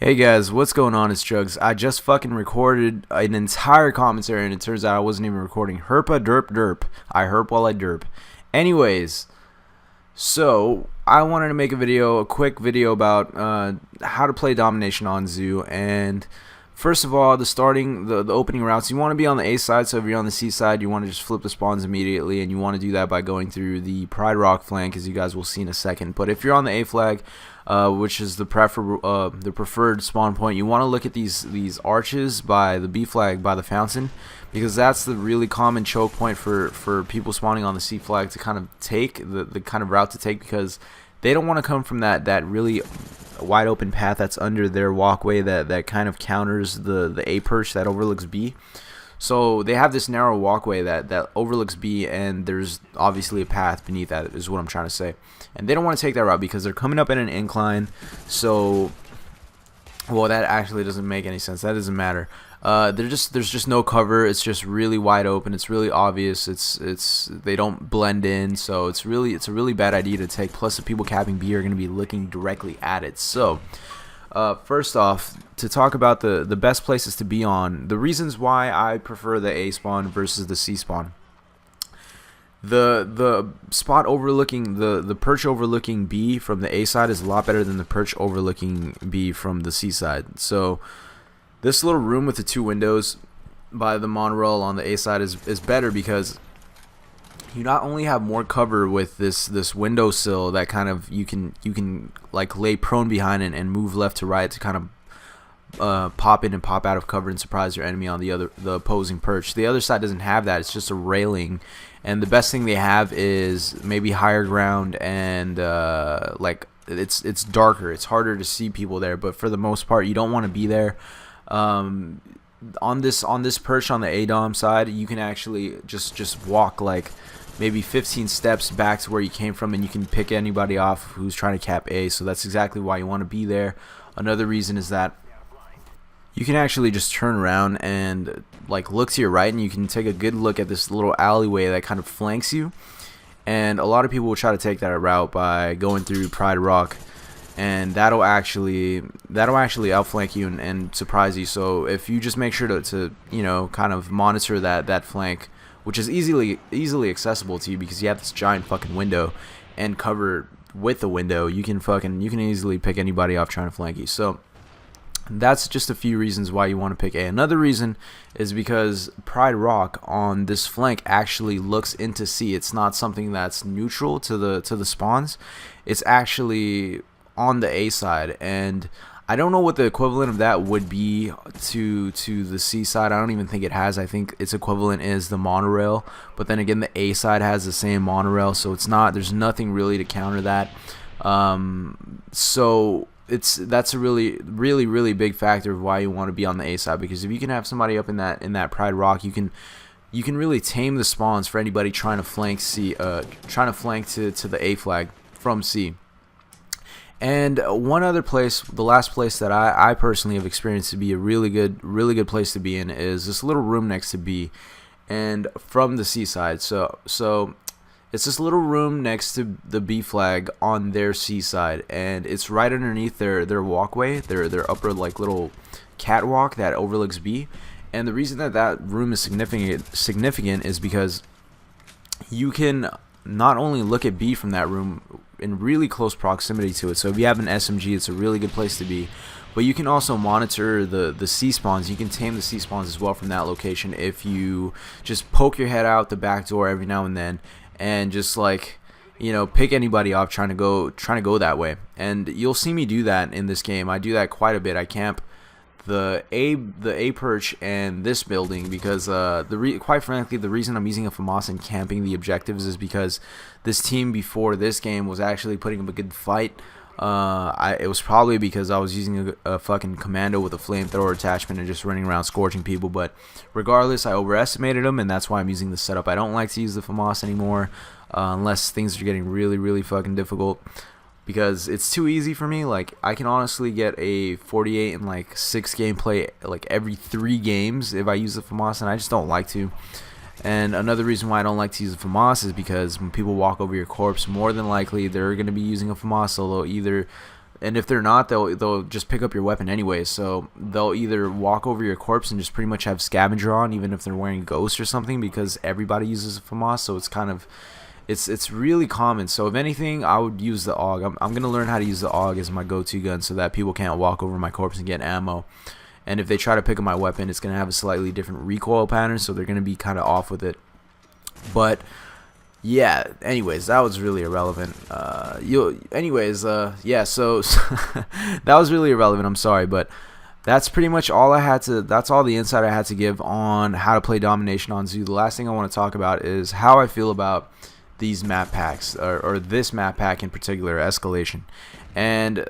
Hey guys, what's going on? It's Jugs. I just fucking recorded an entire commentary and it turns out I wasn't even recording. Herpa derp derp. I herp while I derp. Anyways, so I wanted to make a quick video about how to play Domination on Zoo. And first of all, the opening routes, you want to be on the A side. So if you're on the C side, you want to just flip the spawns immediately, and you want to do that by going through the Pride Rock flank, as you guys will see in a second. But if you're on the A flag, which is the preferred spawn point, you want to look at these arches by the B flag by the fountain, because that's the really common choke point for people spawning on the C flag to kind of take the kind of route to take, because they don't want to come from that really wide open path that's under their walkway that kind of counters the A perch that overlooks B. So they have this narrow walkway that overlooks B, and there's obviously a path beneath that, is what I'm trying to say. And they don't want to take that route because they're coming up in an incline. So, well, that actually doesn't make any sense. That doesn't matter. There's just no cover. It's just really wide open. It's really obvious. They don't blend in. So it's a really bad idea to take. Plus, the people capping B are going to be looking directly at it. So, first off, to talk about the best places to be on, the reasons why I prefer the A spawn versus the C spawn. The spot overlooking the perch overlooking B from the A side is a lot better than the perch overlooking B from the C side. So this little room with the two windows by the monorail on the A side is better, because you not only have more cover with this windowsill that kind of you can like lay prone behind it and move left to right to kind of pop in and pop out of cover and surprise your enemy on the opposing perch. The other side doesn't have that. It's just a railing, and the best thing they have is maybe higher ground, and like it's darker. It's harder to see people there, but for the most part, you don't want to be there. On this perch on the A-Dom side, you can actually just walk like maybe 15 steps back to where you came from, and you can pick anybody off who's trying to cap A. So that's exactly why you want to be there. Another reason is that you can actually just turn around and like look to your right, and you can take a good look at this little alleyway that kind of flanks you. And a lot of people will try to take that route by going through Pride Rock, and that'll actually outflank you and surprise you. So if you just make sure to you know, kind of monitor that flank, which is easily accessible to you because you have this giant fucking window and cover with the window, you can easily pick anybody off trying to flank you. So that's just a few reasons why you want to pick A. Another reason is because Pride Rock on this flank actually looks into C. It's not something that's neutral to the spawns. It's actually on the A side, and I don't know what the equivalent of that would be to the C side. I don't even think it has. I think its equivalent is the monorail, but then again, the A side has the same monorail, so there's nothing really to counter that. So that's a really big factor of why you want to be on the A side, because if you can have somebody up in that Pride Rock, you can really tame the spawns for anybody trying to flank C, trying to flank to the A flag from C. And one other place, the last place that I personally have experienced to be a really good place to be in, is this little room next to B, and from the C side. So it's this little room next to the B flag on their C side, and it's right underneath their walkway, their upper like little catwalk that overlooks B. And the reason that room is significant is because you can not only look at B from that room in really close proximity to it. So if you have an SMG, it's a really good place to be. But you can also monitor the C spawns. You can tame the C spawns as well from that location if you just poke your head out the back door every now and then, and just like, you know, pick anybody off trying to go that way. And you'll see me do that in this game. I do that quite a bit. I camp the A perch and this building because quite frankly, the reason I'm using a FAMAS and camping the objectives is because this team before this game was actually putting up a good fight. It was probably because I was using a fucking commando with a flamethrower attachment and just running around scorching people. But regardless, I overestimated them, and that's why I'm using the setup. I don't like to use the FAMAS anymore unless things are getting really fucking difficult, because it's too easy for me. Like, I can honestly get a 48 in like 6 gameplay like every 3 games if I use the FAMAS, and I just don't like to. And another reason why I don't like to use a FAMAS is because when people walk over your corpse, more than likely they're going to be using a FAMAS, so they'll either And if they're not, they'll just pick up your weapon anyway. So they'll either walk over your corpse and just pretty much have scavenger on, even if they're wearing Ghost or something, because everybody uses a FAMAS. So it's kind of it's really common. So if anything, I would use the AUG. I'm gonna learn how to use the AUG as my go-to gun so that people can't walk over my corpse and get ammo. And if they try to pick up my weapon, it's gonna have a slightly different recoil pattern, so they're gonna be kind of off with it. But yeah, anyways, that was really irrelevant. Yeah, so that was really irrelevant. I'm sorry, but that's pretty much all I had to. That's all the insight I had to give on how to play Domination on Zoo. The last thing I want to talk about is how I feel about these map packs, or this map pack in particular, Escalation. And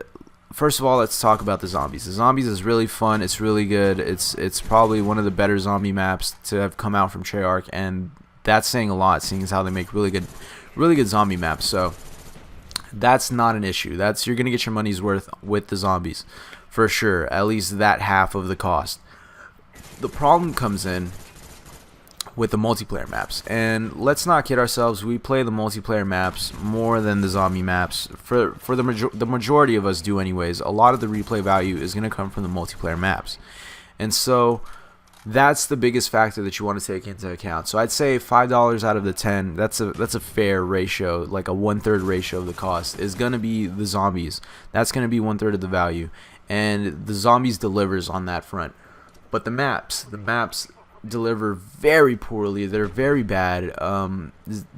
first of all, let's talk about the zombies. The zombies is really fun. It's really good. It's probably one of the better zombie maps to have come out from Treyarch, and that's saying a lot, seeing as how they make really good zombie maps. So that's not an issue. You're gonna get your money's worth with the zombies for sure. At least that half of the cost. The problem comes in with the multiplayer maps, and let's not kid ourselves. We play the multiplayer maps more than the zombie maps. For the majority of us do, anyways. A lot of the replay value is gonna come from the multiplayer maps, and so that's the biggest factor that you want to take into account. So I'd say $5 out of the 10. That's a fair ratio, like a 1/3 ratio of the cost is gonna be the zombies. That's gonna be 1/3 of the value, and the zombies delivers on that front. But the maps deliver very poorly. They're very bad.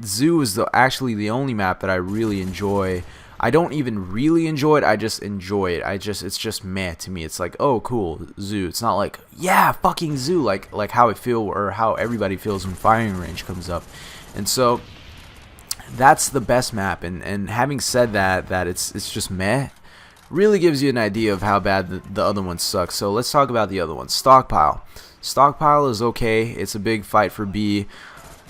Zoo is actually the only map that I really enjoy. I don't even really enjoy it. I just enjoy it. It's just meh to me. It's like, oh, cool, Zoo. It's not like, yeah, fucking Zoo, like how I feel or how everybody feels when Firing Range comes up. And so that's the best map. And having said that it's just meh, really gives you an idea of how bad the other ones suck. So let's talk about the other ones. Stockpile. Stockpile is okay. It's a big fight for B.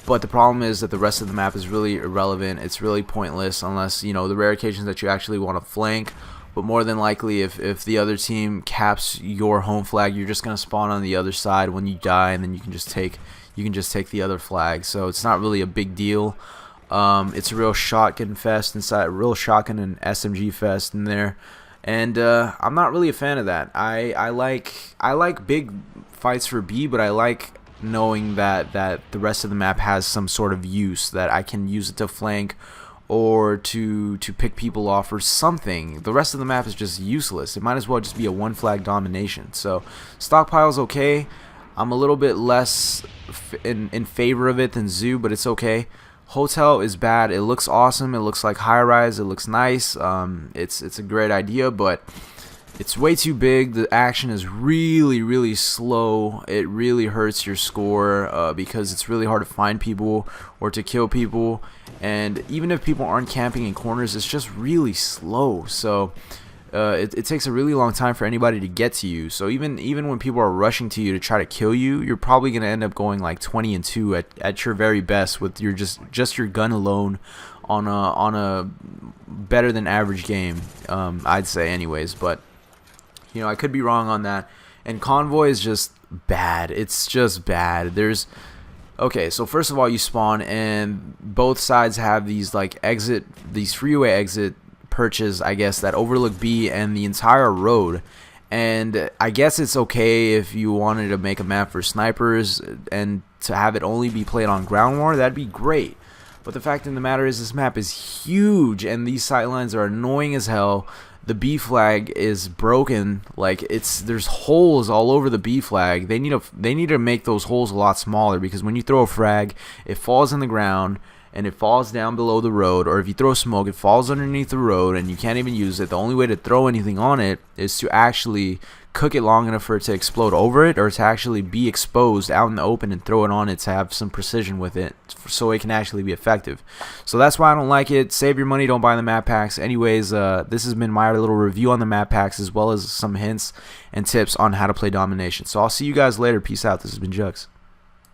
But the problem is that the rest of the map is really irrelevant. It's really pointless unless, you know, the rare occasions that you actually want to flank. But more than likely, if the other team caps your home flag, you're just gonna spawn on the other side when you die, and then you can just take the other flag. So it's not really a big deal. It's a real shotgun fest inside, a real shotgun and SMG fest in there, and I'm not really a fan of that. I like big fights for B, but I like knowing that the rest of the map has some sort of use, that I can use it to flank or to pick people off or something. The rest of the map is just useless. It might as well just be a one flag domination. So Stockpile's okay. I'm a little bit less in favor of it than Zoo, but it's okay. Hotel is bad. It looks awesome. It looks like high rise. It looks nice. It's a great idea, but it's way too big. The action is really slow. It really hurts your score because it's really hard to find people or to kill people. And even if people aren't camping in corners, it's just really slow. So it takes a really long time for anybody to get to you. So even when people are rushing to you to try to kill you, you're probably going to end up going like 20-2 at your very best with your just your gun alone on a better than average game. I'd say anyways, but you know, I could be wrong on that. And Convoy is just bad. It's just bad. Okay, so first of all, you spawn and both sides have these these freeway exit perches, I guess, that overlook B and the entire road. And I guess it's okay if you wanted to make a map for snipers and to have it only be played on ground war. That'd be great. But the fact of the matter is, this map is huge and these sightlines are annoying as hell. The B flag is broken. Like there's holes all over the B flag. They need to make those holes a lot smaller, because when you throw a frag, it falls on the ground and it falls down below the road, or if you throw smoke, it falls underneath the road and you can't even use it. The only way to throw anything on it is to actually cook it long enough for it to explode over it, or to actually be exposed out in the open and throw it on it to have some precision with it so it can actually be effective. So that's why I don't like it. Save your money, don't buy the map packs. Anyways, this has been my little review on the map packs, as well as some hints and tips on how to play Domination. So I'll see you guys later. Peace out. This has been Jugs.